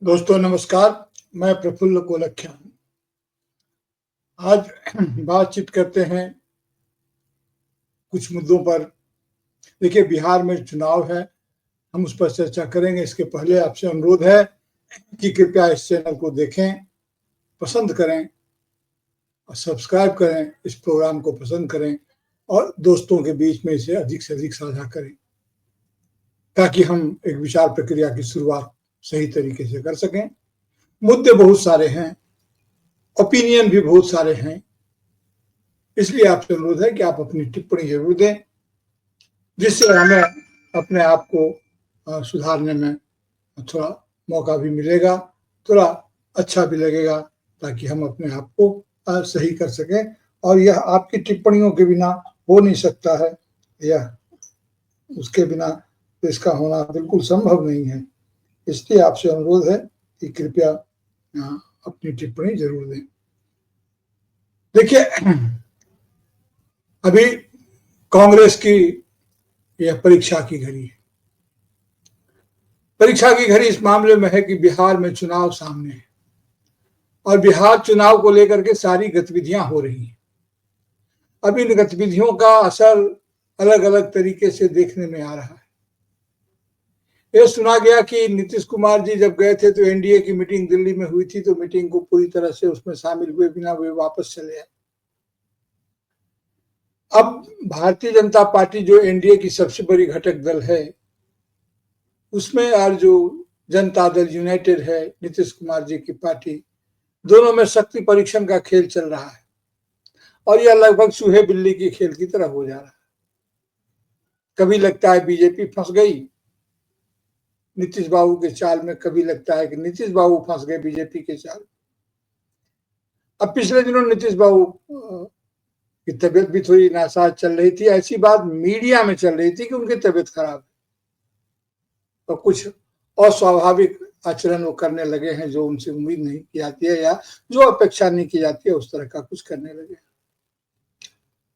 दोस्तों नमस्कार। मैं प्रफुल्ल कोलख्या हूँ। आज बातचीत करते हैं कुछ मुद्दों पर। देखिए, बिहार में चुनाव है, हम उस पर चर्चा करेंगे। इसके पहले आपसे अनुरोध है कि कृपया इस चैनल को देखें, पसंद करें और सब्सक्राइब करें, इस प्रोग्राम को पसंद करें और दोस्तों के बीच में इसे अधिक से अधिक साझा करें, ताकि हम एक विचार प्रक्रिया की शुरुआत सही तरीके से कर सकें। मुद्दे बहुत सारे हैं, ओपिनियन भी बहुत सारे हैं, इसलिए आपसे अनुरोध है कि आप अपनी टिप्पणी जरूर दें, जिससे हमें अपने आप को सुधारने में थोड़ा मौका भी मिलेगा, थोड़ा अच्छा भी लगेगा, ताकि हम अपने आप को सही कर सकें। और यह आपकी टिप्पणियों के बिना हो नहीं सकता है, यह उसके बिना तो इसका होना बिल्कुल संभव नहीं है। इसलिए आपसे अनुरोध है कि कृपया अपनी टिप्पणी जरूर दें। देखिए, अभी कांग्रेस की यह परीक्षा की घड़ी है। परीक्षा की घड़ी इस मामले में है कि बिहार में चुनाव सामने है और बिहार चुनाव को लेकर के सारी गतिविधियां हो रही हैं। अब इन गतिविधियों का असर अलग अलग तरीके से देखने में आ रहा है। यह सुना गया कि नीतीश कुमार जी जब गए थे तो एनडीए की मीटिंग दिल्ली में हुई थी, तो मीटिंग को पूरी तरह से उसमें शामिल हुए बिना वे वापस चले आए। अब भारतीय जनता पार्टी जो एनडीए की सबसे बड़ी घटक दल है, उसमें और जो जनता दल यूनाइटेड है, नीतीश कुमार जी की पार्टी, दोनों में शक्ति परीक्षण का खेल चल रहा है और यह लगभग चूहे बिल्ली के खेल की तरह हो जा रहा है। कभी लगता है बीजेपी फंस गई नीतीश बाबू के चाल में, कभी लगता है कि नीतीश बाबू फंस गए बीजेपी के चाल। अब पिछले दिनों नीतीश बाबू की तबीयत भी थोड़ी नासाज चल रही थी। ऐसी बात मीडिया में चल रही थी कि उनकी तबीयत खराब है और कुछ अस्वाभाविक आचरण वो करने लगे हैं, जो उनसे उम्मीद नहीं की जाती है या जो अपेक्षा नहीं की जाती है, उस तरह का कुछ करने लगे।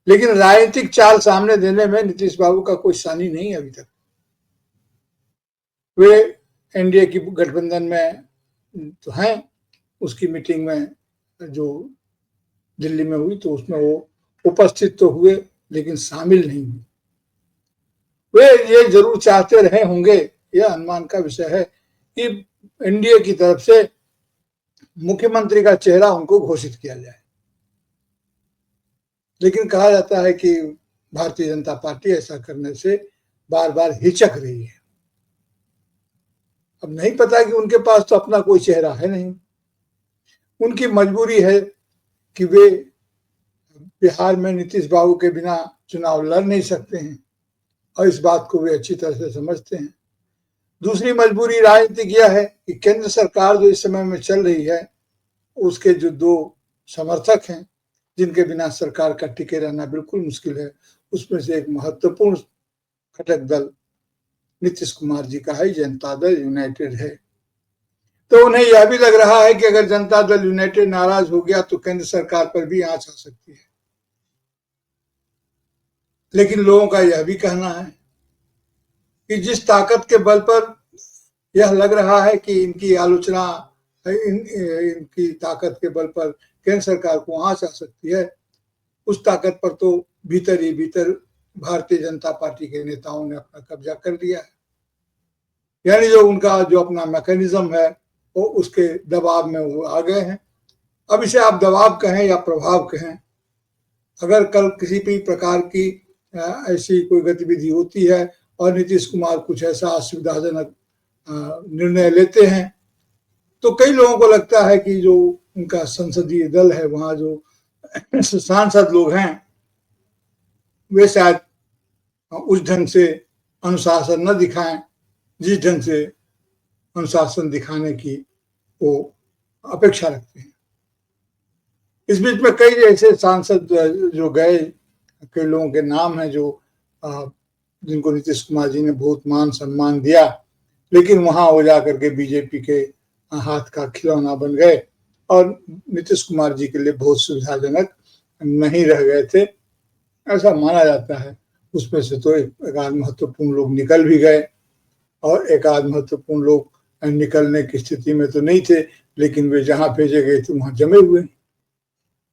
लेकिन राजनीतिक चाल सामने देने में नीतीश बाबू का कोई सानी नहीं अभी तक। वे एनडीए की गठबंधन में तो हैं, उसकी मीटिंग में जो दिल्ली में हुई तो उसमें वो उपस्थित तो हुए लेकिन शामिल नहीं हुए। वे ये जरूर चाहते रहे होंगे, यह अनुमान का विषय है, कि एनडीए की तरफ से मुख्यमंत्री का चेहरा उनको घोषित किया जाए। लेकिन कहा जाता है कि भारतीय जनता पार्टी ऐसा करने से बार बार हिचक रही है। अब नहीं पता कि उनके पास तो अपना कोई चेहरा है नहीं। उनकी मजबूरी है कि वे बिहार में नीतीश बाबू के बिना चुनाव लड़ नहीं सकते हैं और इस बात को वे अच्छी तरह से समझते हैं। दूसरी मजबूरी राजनीतिक यह है कि केंद्र सरकार जो इस समय में चल रही है, उसके जो दो समर्थक हैं जिनके बिना सरकार का टिके रहना बिल्कुल मुश्किल है, उसमें से एक महत्वपूर्ण घटक दल नीतीश कुमार जी का है, जनता दल यूनाइटेड है। तो उन्हें यह भी लग रहा है कि अगर जनता दल यूनाइटेड नाराज हो गया तो केंद्र सरकार पर भी आंच आ सकती है। लेकिन लोगों का यह भी कहना है कि जिस ताकत के बल पर यह लग रहा है कि इनकी आलोचना, इनकी ताकत के बल पर केंद्र सरकार को आंच आ सकती है, उस ताकत पर तो भीतर ही भीतर भारतीय जनता पार्टी के नेताओं ने अपना कब्जा कर लिया है। यानी जो उनका जो अपना मैकेनिज्म है वो उसके दबाव में वो आ गए हैं। अब इसे आप दबाव कहें या प्रभाव कहें, अगर कल किसी भी प्रकार की ऐसी कोई गतिविधि होती है और नीतीश कुमार कुछ ऐसा असुविधाजनक निर्णय लेते हैं, तो कई लोगों को लगता है कि जो उनका संसदीय दल है, वहां जो सांसद लोग हैं, वे शायद उस ढंग से अनुशासन न दिखाएं जिस ढंग से अनुशासन दिखाने की वो अपेक्षा रखते हैं। इस बीच में कई ऐसे सांसद जो गए, कई लोगों के नाम हैं जो जिनको नीतीश कुमार जी ने बहुत मान सम्मान दिया, लेकिन वहां हो जाकर के बीजेपी के हाथ का खिलौना बन गए और नीतीश कुमार जी के लिए बहुत सुविधाजनक नहीं रह गए थे, ऐसा माना जाता है। उसमें से तो एक आध महत्वपूर्ण लोग निकल भी गए और एक आध महत्वपूर्ण लोग निकलने की स्थिति में तो नहीं थे, लेकिन वे जहां भेजे गए थे वहां जमे हुए हैं।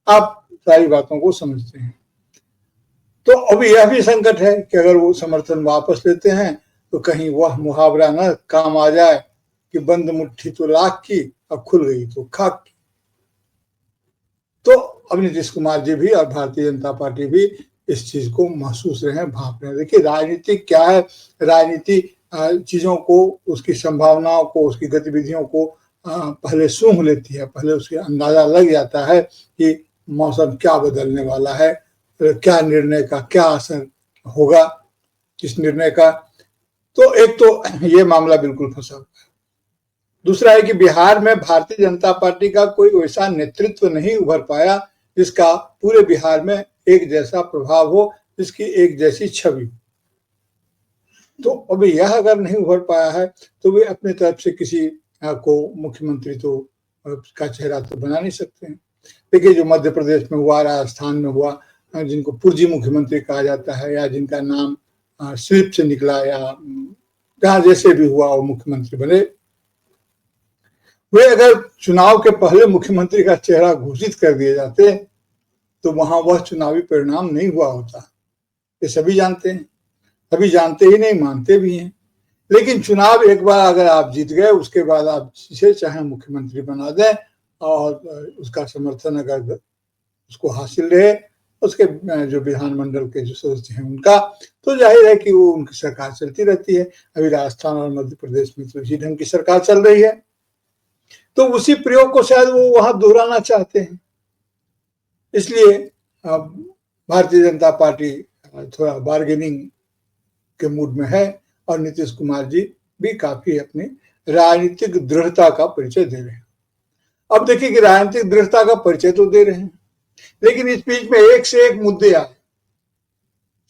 आप सारी बातों को समझते हैं। तो अब यह भी संकट है कि अगर वो समर्थन वापस लेते हैं तो कहीं वह मुहावरा न काम आ जाए कि बंद मुट्ठी तो लाख की, अब खुल गई तो खाक की। तो अब नीतीश कुमार जी भी और भारतीय जनता पार्टी भी इस चीज को महसूस रहे हैं, भाप रहे हैं। देखिए राजनीति क्या है, राजनीति चीजों को, उसकी संभावनाओं को, उसकी गतिविधियों को पहले सूंघ लेती है, पहले उसके अंदाजा लग जाता है कि मौसम क्या बदलने वाला है, क्या निर्णय का क्या असर होगा किस निर्णय का। तो एक तो ये मामला बिल्कुल फंसा हुआ है। दूसरा है कि बिहार में भारतीय जनता पार्टी का कोई वैसा नेतृत्व नहीं उभर पाया जिसका पूरे बिहार में एक जैसा प्रभाव हो, जिसकी एक जैसी छवि। तो अभी यह अगर नहीं उभर पाया है तो वे अपनी तरफ से किसी को मुख्यमंत्री तो का चेहरा तो बना नहीं सकते हैं। देखिए जो मध्य प्रदेश में हुआ, राजस्थान में हुआ, जिनको पुर्जी मुख्यमंत्री कहा जाता है या जिनका नाम स्लिप से निकला या जहां जैसे भी हुआ वो मुख्यमंत्री बने, वे अगर चुनाव के पहले मुख्यमंत्री का चेहरा घोषित कर दिए जाते तो वहां वह चुनावी परिणाम नहीं हुआ होता। ये सभी जानते हैं, सभी जानते ही नहीं, मानते भी हैं। लेकिन चुनाव एक बार अगर आप जीत गए, उसके बाद आप जिसे चाहे मुख्यमंत्री बना दें और उसका समर्थन अगर उसको हासिल रहे, उसके जो विधानमंडल के जो सदस्य हैं उनका, तो जाहिर है कि वो उनकी सरकार चलती रहती है। अभी राजस्थान और मध्य प्रदेश में तो इसी ढंग की सरकार चल रही है। तो उसी प्रयोग को शायद वो वहां दोहराना चाहते हैं। इसलिए भारतीय जनता पार्टी थोड़ा बार्गेनिंग के मूड में है और नीतीश कुमार जी भी काफी अपनी राजनीतिक दृढ़ता का परिचय दे रहे हैं। अब देखिए कि राजनीतिक दृढ़ता का परिचय तो दे रहे हैं, लेकिन इस बीच में एक से एक मुद्दे आए,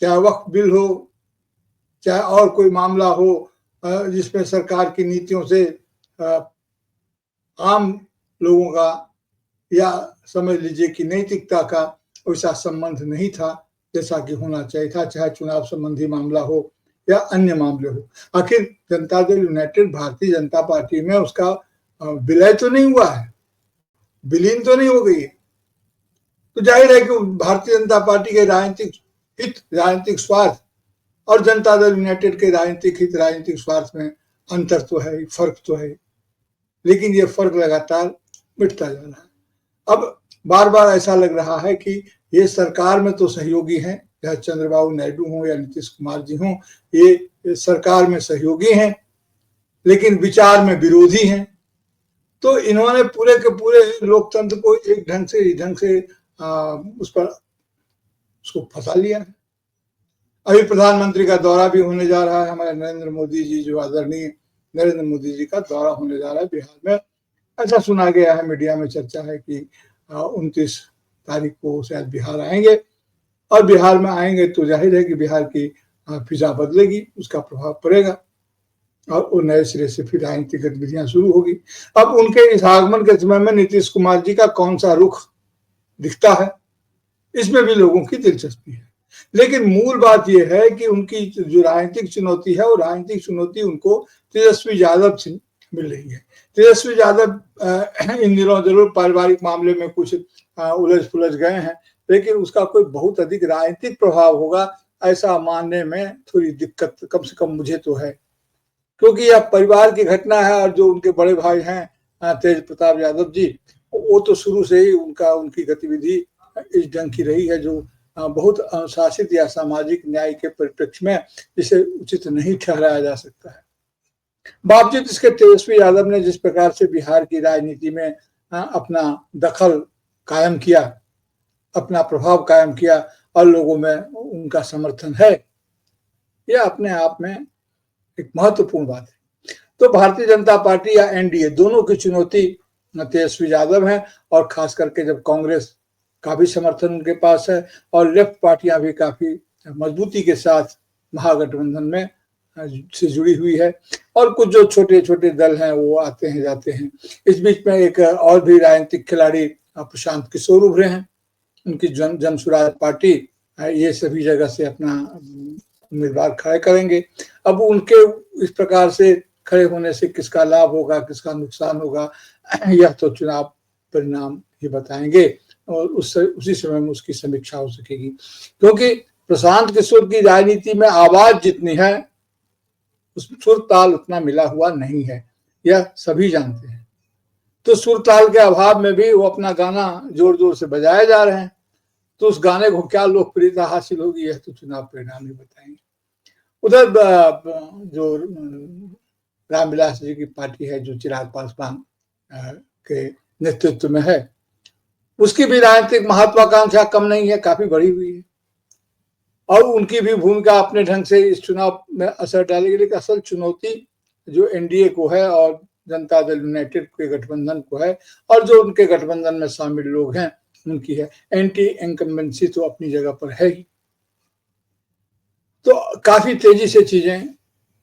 चाहे वक्फ बिल हो, चाहे और कोई मामला हो जिसमें सरकार की नीतियों से आम लोगों का या समझ लीजिए कि नैतिकता का वैसा संबंध नहीं था जैसा कि होना चाहिए था, चाहे चुनाव संबंधी मामला हो या अन्य मामले हो। आखिर जनता दल यूनाइटेड भारतीय जनता पार्टी में उसका विलय तो नहीं हुआ है, विलीन तो नहीं हो गई है। तो जाहिर है कि भारतीय जनता पार्टी के राजनीतिक हित, राजनीतिक स्वार्थ और जनता दल यूनाइटेड के राजनीतिक हित, राजनीतिक स्वार्थ में अंतर तो है, फर्क तो है, लेकिन ये फर्क लगातार मिटता जा रहा है। अब बार बार ऐसा लग रहा है कि ये सरकार में तो सहयोगी हैं, चाहे चंद्रबाबू नायडू हों या नीतीश कुमार जी हों, ये सरकार में सहयोगी हैं लेकिन विचार में विरोधी हैं। तो इन्होंने पूरे के पूरे लोकतंत्र को एक ढंग से उस पर उसको फंसा लिया है। अभी प्रधानमंत्री का दौरा भी होने जा रहा है, हमारे नरेंद्र मोदी जी, जो आदरणीय नरेंद्र मोदी जी का दौरा होने जा रहा है बिहार में। ऐसा सुना गया है, मीडिया में चर्चा है कि 29 तारीख को शायद बिहार आएंगे और बिहार में आएंगे तो जाहिर है कि बिहार की फिजा बदलेगी, उसका प्रभाव पड़ेगा और वो नए सिरे से फिर राजनीतिक गतिविधियां शुरू होगी। अब उनके इस आगमन के समय में नीतीश कुमार जी का कौन सा रुख दिखता है, इसमें भी लोगों की दिलचस्पी है। लेकिन मूल बात यह है कि उनकी जो राजनीतिक चुनौती है, वो राजनीतिक चुनौती उनको तेजस्वी यादव से मिल रही है। तेजस्वी यादव इन दिनों जरूर पारिवारिक मामले में कुछ उलझ फुलझ गए हैं, लेकिन उसका कोई बहुत अधिक राजनीतिक प्रभाव होगा ऐसा मानने में थोड़ी दिक्कत कम से कम मुझे तो है, क्योंकि यह परिवार की घटना है और जो उनके बड़े भाई हैं तेज प्रताप यादव जी, वो तो शुरू से ही उनकी गतिविधि इस ढंग की रही है जो बहुत अनुशासित या सामाजिक न्याय के परिप्रेक्ष्य में इसे उचित नहीं ठहराया जा सकता है। बावजूद इसके तेजस्वी यादव ने जिस प्रकार से बिहार की राजनीति में अपना दखल कायम किया, अपना प्रभाव कायम किया और लोगों में उनका समर्थन है, यह अपने आप में एक महत्वपूर्ण बात है। तो भारतीय जनता पार्टी या एनडीए दोनों की चुनौती तेजस्वी यादव है, और खास करके जब कांग्रेस का भी समर्थन उनके पास है और लेफ्ट पार्टियां भी काफी मजबूती के साथ महागठबंधन में से जुड़ी हुई है, और कुछ जो छोटे छोटे दल हैं वो आते हैं जाते हैं। इस बीच में एक और भी राजनीतिक खिलाड़ी प्रशांत किशोर उभरे हैं, उनकी जन स्वराज पार्टी ये सभी जगह से अपना उम्मीदवार खड़े करेंगे। अब उनके इस प्रकार से खड़े होने से किसका लाभ होगा, किसका नुकसान होगा, यह तो चुनाव परिणाम ही बताएंगे और उसी समय में उसकी समीक्षा हो सकेगी। क्योंकि प्रशांत किशोर की राजनीति में आवाज जितनी है उस सुर ताल उतना मिला हुआ नहीं है, यह सभी जानते हैं। तो सुर ताल के अभाव में भी वो अपना गाना जोर जोर से बजाए जा रहे हैं, तो उस गाने को क्या लोकप्रियता हासिल होगी, यह तो चुनाव परिणाम ही बताएंगे। उधर जो रामविलास जी की पार्टी है, जो चिराग पासवान के नेतृत्व में है, उसकी भी राजनीतिक महत्वाकांक्षा कम नहीं है, काफी बढ़ी हुई है और उनकी भी भूमिका अपने ढंग से इस चुनाव में असर डालेगी। लेकिन असल चुनौती जो एनडीए को है और जनता दल यूनाइटेड के गठबंधन को है और जो उनके गठबंधन में शामिल लोग हैं उनकी है। एंटी इनकम्बेंसी तो अपनी जगह पर है ही। तो काफी तेजी से चीजें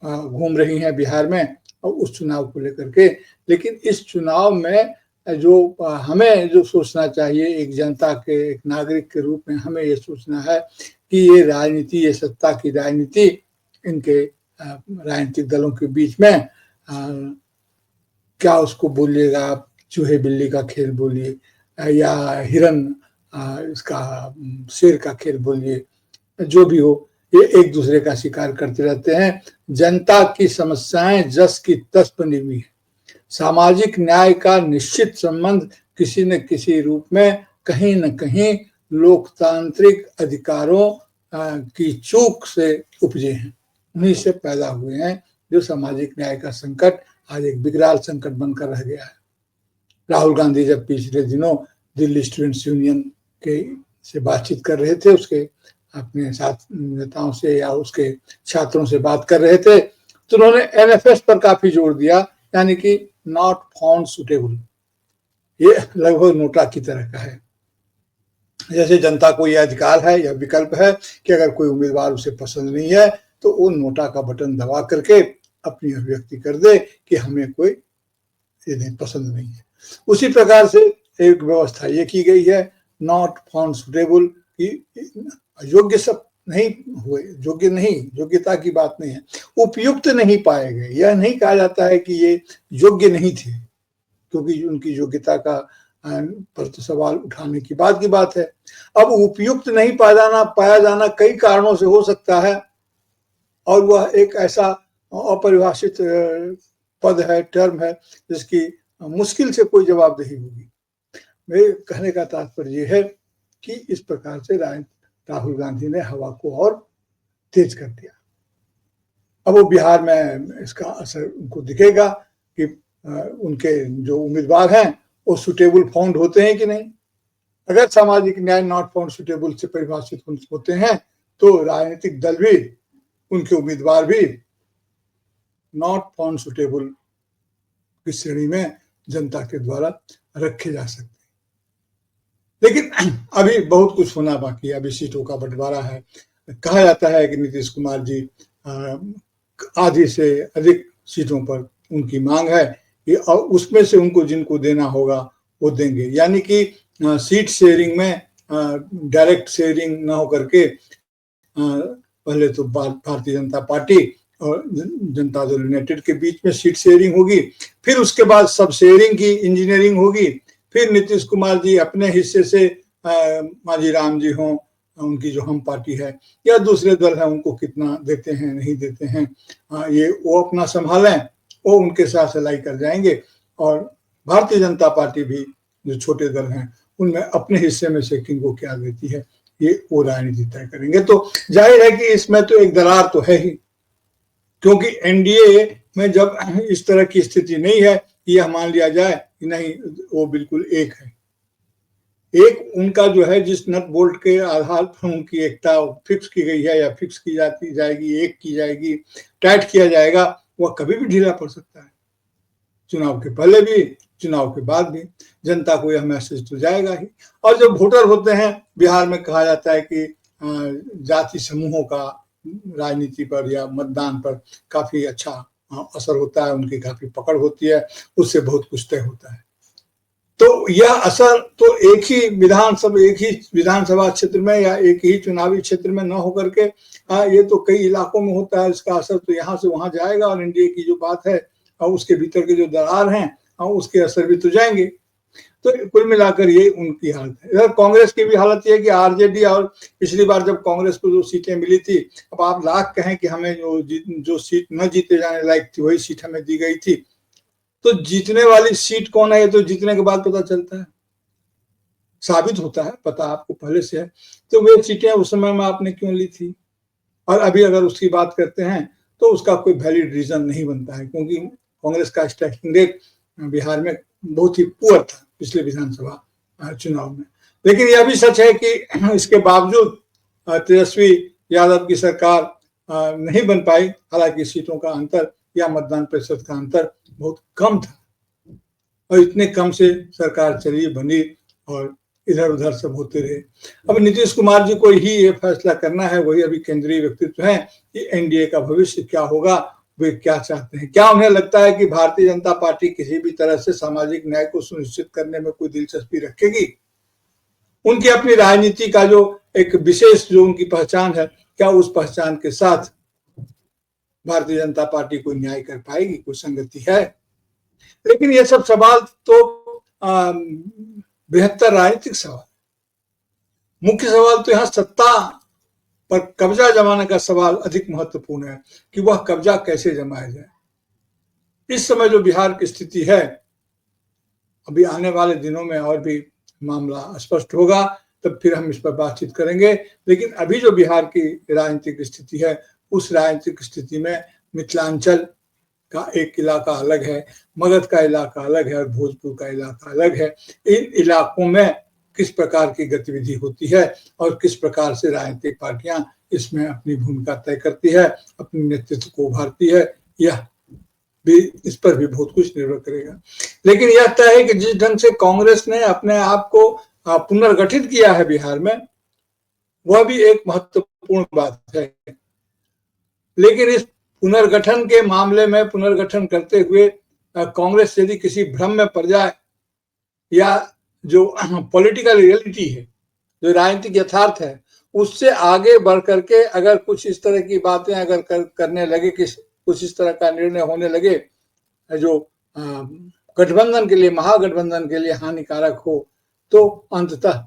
घूम रही हैं बिहार में और उस चुनाव को लेकर के। लेकिन इस चुनाव में जो हमें जो सोचना चाहिए, एक जनता के, एक नागरिक के रूप में हमें ये सोचना है कि ये राजनीति, ये सत्ता की राजनीति, इनके राजनीतिक दलों के बीच में क्या उसको बोलिएगा आप, चूहे बिल्ली का खेल बोलिए या हिरन इसका शेर का खेल बोलिए, जो भी हो, ये एक दूसरे का शिकार करते रहते हैं। जनता की समस्याएं जस की तस बनी हुई है। सामाजिक न्याय का निश्चित संबंध किसी न किसी रूप में कहीं न कहीं लोकतांत्रिक अधिकारों की चूक से उपजे हैं, उन्हीं से पैदा हुए हैं। जो सामाजिक न्याय का संकट आज एक विकराल संकट बनकर रह गया है। राहुल गांधी जब पिछले दिनों दिल्ली स्टूडेंट्स यूनियन के से बातचीत कर रहे थे, उसके अपने साथ नेताओं से या उसके छात्रों से बात कर रहे थे, तो उन्होंने एनएफएस पर काफी जोर दिया, यानी कि नॉट फाउंड सुटेबल। ये लगभग नोटा की तरह का है। जैसे जनता को यह अधिकार है, यह विकल्प है कि अगर कोई उम्मीदवार उसे पसंद नहीं है तो वो नोटा का बटन दबा करके अपनी अभिव्यक्ति कर दे कि हमें कोई ये पसंद नहीं है। उसी प्रकार से एक व्यवस्था ये की गई है, नॉट फाउंड सुटेबल, कि योग्य सब नहीं हुए, योग्य नहीं, योग्यता की बात नहीं है, उपयुक्त नहीं पाए गए। यह नहीं कहा जाता है कि ये योग्य नहीं थे, क्योंकि उनकी योग्यता का पर तो सवाल उठाने की बात है। अब उपयुक्त नहीं पाया जाना कई कारणों से हो सकता है और वह एक ऐसा अपरिभाषित पद है, टर्म है, जिसकी मुश्किल से कोई जवाबदेही होगी। मेरे कहने का तात्पर्य यह है कि इस प्रकार से राहुल गांधी ने हवा को और तेज कर दिया। अब वो बिहार में इसका असर उनको दिखेगा कि उनके जो उम्मीदवार हैं वो सुटेबल फाउंड होते हैं कि नहीं। अगर सामाजिक न्याय नॉट फाउंड सुटेबल से परिभाषित होते हैं तो राजनीतिक दल भी, उनके उम्मीदवार भी नॉट फाउंड सुटेबल की श्रेणी में जनता के द्वारा रखे जा सकते हैं। लेकिन अभी बहुत कुछ होना बाकी है, अभी सीटों का बंटवारा है। कहा जाता है कि नीतीश कुमार जी आधी से अधिक सीटों पर उनकी मांग है कि उसमें से उनको जिनको देना होगा वो देंगे, यानी कि सीट शेयरिंग में डायरेक्ट शेयरिंग ना होकर के पहले तो भारतीय जनता पार्टी और जनता दल यूनाइटेड के बीच में सीट शेयरिंग होगी, फिर उसके बाद सब शेयरिंग की इंजीनियरिंग होगी, फिर नीतीश कुमार जी अपने हिस्से से मांझी राम जी हों, उनकी जो हम पार्टी है, या दूसरे दल है उनको कितना देते हैं नहीं देते हैं, ये वो अपना संभालें, वो उनके साथ सिलाई कर जाएंगे। और भारतीय जनता पार्टी भी जो छोटे दल हैं उनमें अपने हिस्से में से किनको क्या देती है, ये वो राजनीति तय करेंगे। तो जाहिर है कि इसमें तो एक दरार तो है ही, क्योंकि एनडीए में जब इस तरह की स्थिति नहीं है कि यह मान लिया जाए कि नहीं वो बिल्कुल एक है। एक उनका जो है जिस नट बोल्ट के आधार पर उनकी एकता फिक्स की गई है या फिक्स की जाएगी, एक की जाएगी, टाइट किया जाएगा, वह कभी भी ढीला पड़ सकता है। चुनाव के पहले भी, चुनाव के बाद भी जनता को यह मैसेज तो जाएगा ही। और जब वोटर होते हैं, बिहार में कहा जाता है कि जाति समूहों का राजनीति पर या मतदान पर काफी अच्छा असर होता है, उनकी काफी पकड़ होती है, उससे बहुत कुछ तय होता है। तो यह असर तो एक ही विधानसभा क्षेत्र में या एक ही चुनावी क्षेत्र में न होकर के ये तो कई इलाकों में होता है। इसका असर तो यहाँ से वहां जाएगा। और एनडीए की जो बात है और उसके भीतर के जो दरार हैं और उसके असर भी तो जाएंगे। तो कुल मिलाकर ये उनकी हालत है। इधर कांग्रेस की भी हालत ये है कि आरजेडी, और पिछली बार जब कांग्रेस को जो सीटें मिली थी, अब आप लाख कहें कि हमें जो सीट न जीते जाने लायक थी वही सीट हमें दी गई थी, तो जीतने वाली सीट कौन है ये तो जीतने के बाद पता चलता है, साबित होता है, पता आपको पहले से है। तो वे सीटें उस समय में आपने क्यों ली थी, और अभी अगर उसकी बात करते हैं तो उसका कोई वैलिड रीजन नहीं बनता है, क्योंकि कांग्रेस का स्ट्राइकिंग रेट बिहार में बहुत ही पुअर था पिछले विधानसभा चुनाव में। लेकिन यह भी सच है कि इसके बावजूद तेजस्वी यादव की सरकार नहीं बन पाई, हालांकि सीटों का अंतर या मतदान प्रतिशत का अंतर बहुत कम था, और इतने कम से सरकार चली बनी और इधर उधर सब होते रहे। अब नीतीश कुमार जी को ही ये फैसला करना है, वही अभी केंद्रीय व्यक्तित्व है कि एनडीए का भविष्य क्या होगा, वे क्या चाहते हैं। क्या उन्हें लगता है कि भारतीय जनता पार्टी किसी भी तरह से सामाजिक न्याय को सुनिश्चित करने में कोई दिलचस्पी रखेगी? उनकी अपनी राजनीति का जो एक विशेष जो उनकी पहचान है, क्या उस पहचान के साथ भारतीय जनता पार्टी कोई न्याय कर पाएगी, कोई संगति है? लेकिन ये सब सवाल तो बेहतर राजनीतिक सवाल, मुख्य सवाल तो यहाँ सत्ता पर कब्जा जमाने का सवाल अधिक महत्वपूर्ण है कि वह कब्जा कैसे जमाया जाए। इस समय जो बिहार की स्थिति है, अभी आने वाले दिनों में और भी मामला स्पष्ट होगा, तब फिर हम इस पर बातचीत करेंगे। लेकिन अभी जो बिहार की राजनीतिक स्थिति है, उस राजनीतिक स्थिति में मिथिलांचल का एक इलाका अलग है, मगध का इलाका अलग है और भोजपुर का इलाका अलग है। इन इलाकों में किस प्रकार की गतिविधि होती है और किस प्रकार से राजनीतिक पार्टियां इसमें अपनी भूमिका तय करती है, अपने नेतृत्व को उभारती है, यह भी, इस पर भी बहुत कुछ निर्भर करेगा। लेकिन यह तय है कि जिस ढंग से कांग्रेस ने अपने आप को पुनर्गठित किया है बिहार में, वह भी एक महत्वपूर्ण बात है। लेकिन इस पुनर्गठन के मामले में, पुनर्गठन करते हुए कांग्रेस यदि किसी भ्रम में पड़ जाए, या जो पॉलिटिकल रियलिटी है, जो राजनीतिक यथार्थ है, उससे आगे बढ़ करके अगर कुछ इस तरह की बातें अगर करने लगे, कुछ इस तरह का निर्णय होने लगे जो गठबंधन के लिए, महागठबंधन के लिए हानिकारक हो, तो अंततः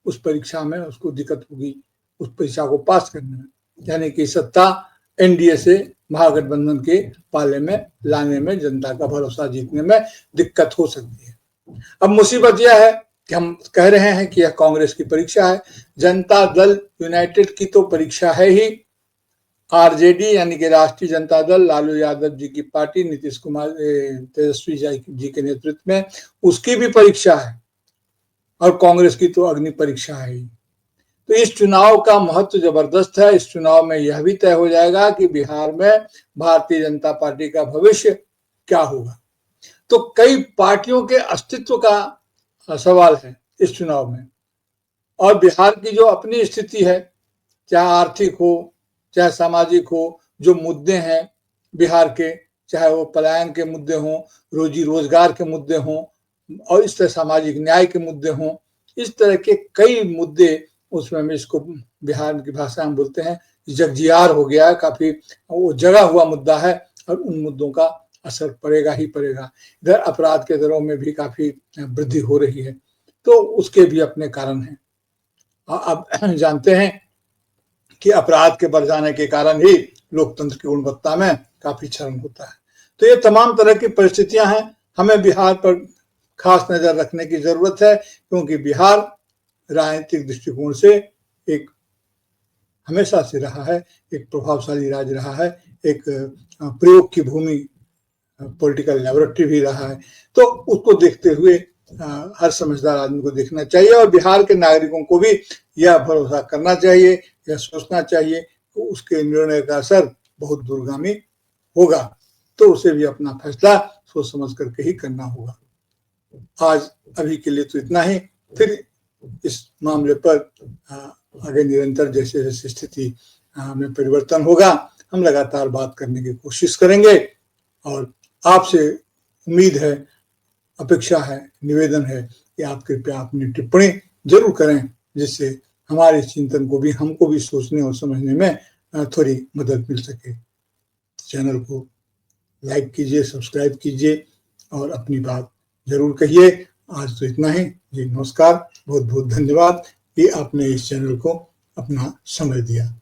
उस परीक्षा में उसको दिक्कत होगी, उस परीक्षा को पास करने में, यानी कि सत्ता एनडीए से महागठबंधन के पाले में लाने में, जनता का भरोसा जीतने में दिक्कत हो सकती है। अब मुसीबत यह है कि हम कह रहे हैं कि यह कांग्रेस की परीक्षा है, जनता दल यूनाइटेड की तो परीक्षा है ही, आरजेडी यानी कि राष्ट्रीय जनता दल, लालू यादव जी की पार्टी, नीतीश कुमार, तेजस्वी जी के नेतृत्व में, उसकी भी परीक्षा है, और कांग्रेस की तो अग्नि परीक्षा है ही। तो इस चुनाव का महत्व जबरदस्त है। इस चुनाव में यह भी तय हो जाएगा कि बिहार में भारतीय जनता पार्टी का भविष्य क्या होगा। तो कई पार्टियों के अस्तित्व का सवाल है इस चुनाव में, और बिहार की जो अपनी स्थिति है, चाहे आर्थिक हो, चाहे सामाजिक हो, जो मुद्दे हैं बिहार के, चाहे वो पलायन के मुद्दे हों, रोजी रोजगार के मुद्दे हों, और इस तरह सामाजिक न्याय के मुद्दे हों, इस तरह के कई मुद्दे, उसमें हम इसको बिहार की भाषा में बोलते हैं जगजियार हो गया है, काफी वो जगा हुआ मुद्दा है, और उन मुद्दों का असर पड़ेगा ही पड़ेगा। इधर अपराध के दरों में भी काफी वृद्धि हो रही है, तो उसके भी अपने कारण हैं। अब जानते हैं कि अपराध के बढ़ जाने के कारण ही लोकतंत्र की गुणवत्ता में काफी क्षरण होता है। तो ये तमाम तरह की परिस्थितियां हैं, हमें बिहार पर खास नजर रखने की जरूरत है, क्योंकि बिहार राजनीतिक दृष्टिकोण से एक हमेशा से रहा है, एक प्रभावशाली राज्य रहा है, एक प्रयोग की भूमि, पॉलिटिकल लेबोरेटरी भी रहा है। तो उसको देखते हुए हर समझदार आदमी को देखना चाहिए, और बिहार के नागरिकों को भी यह भरोसा करना चाहिए, यह सोचना चाहिए कि उसके निर्णय का असर बहुत दूरगामी होगा, तो उसे भी अपना फैसला सोच समझ करके ही करना होगा। आज अभी के लिए तो इतना ही, फिर इस मामले पर आगे निरंतर जैसे जैसे स्थिति में परिवर्तन होगा, हम लगातार बात करने की कोशिश करेंगे, और आपसे उम्मीद है, अपेक्षा है, निवेदन है कि आप कृपया अपनी टिप्पणी जरूर करें, जिससे हमारे चिंतन को भी, हमको भी सोचने और समझने में थोड़ी मदद मिल सके। चैनल को लाइक कीजिए, सब्सक्राइब कीजिए और अपनी बात जरूर कहिए। आज तो इतना ही जी, नमस्कार। बहुत बहुत धन्यवाद कि आपने इस चैनल को अपना समय दिया।